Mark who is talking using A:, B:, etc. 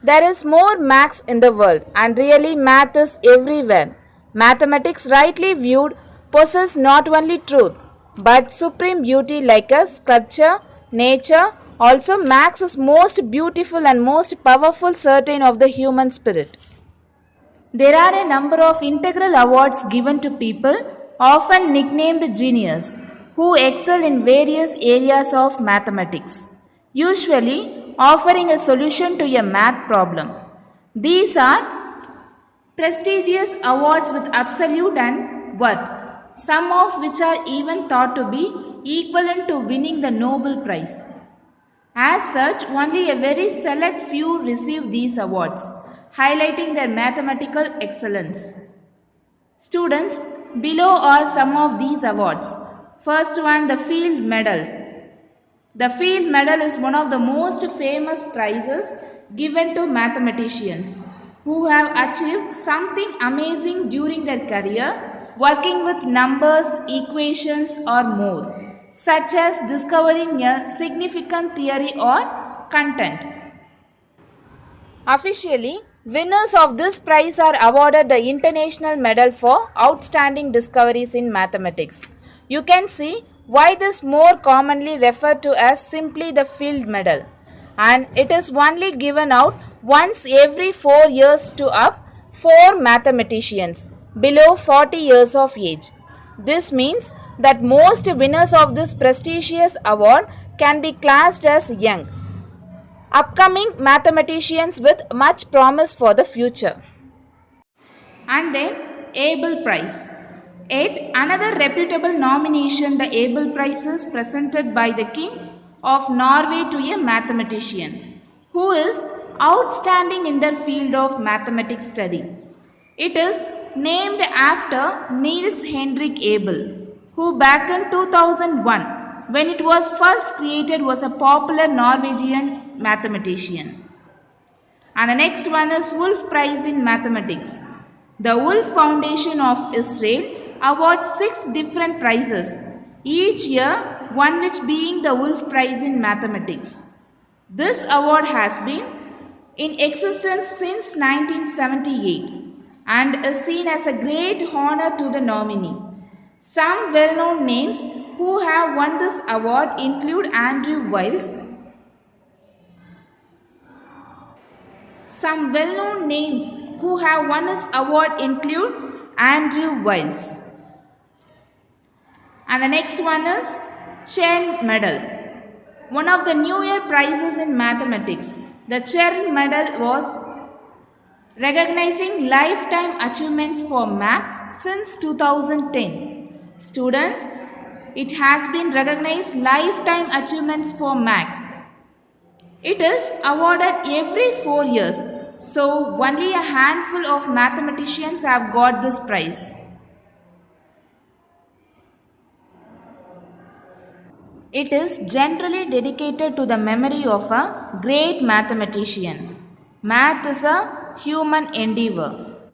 A: There is more maths in the world, and really math is everywhere. Mathematics, rightly viewed, possess not only truth but supreme beauty like a sculpture, nature. Also, maths is most beautiful and most powerful certain of the human spirit. There are a number of integral awards given to people, often nicknamed genius, who excel in various areas of mathematics, usually offering a solution to a math problem. These are prestigious awards with absolute and worth, some of which are even thought to be equivalent to winning the Nobel Prize. As such, only a very select few receive these awards, highlighting their mathematical excellence. Students, below are some of these awards. First one, the Field Medal. The Field Medal is one of the most famous prizes given to mathematicians who have achieved something amazing during their career, working with numbers, equations, or more, such as discovering a significant theory or content. Officially, winners of this prize are awarded the International Medal for Outstanding Discoveries in Mathematics. You can see why this more commonly referred to as simply the Field Medal, and it is only given out once every 4 years to up 4 mathematicians below 40 years of age. This means that most winners of this prestigious award can be classed as young, upcoming mathematicians with much promise for the future. And then Abel Prize. Yet another reputable nomination, the Abel Prize, is presented by the King of Norway to a mathematician who is outstanding in their field of mathematics study. It is named after Niels Henrik Abel, who back in 2001, when it was first created, was a popular Norwegian mathematician. And the next one is Wolf Prize in Mathematics. The Wolf Foundation of Israel awards 6 different prizes, each year one which being the Wolf Prize in Mathematics. This award has been in existence since 1978 and is seen as a great honor to the nominee. Some well-known names who have won this award include Andrew Wiles. Some well-known names who have won this award include Andrew Wiles. And the next one is Chern Medal. One of the New Year prizes in mathematics. The Chern Medal was recognizing lifetime achievements for maths since 2010. Students, it has been recognized lifetime achievements for maths. It is awarded every 4 years, so only a handful of mathematicians have got this prize. It is generally dedicated to the memory of a great mathematician. Math is a human endeavor.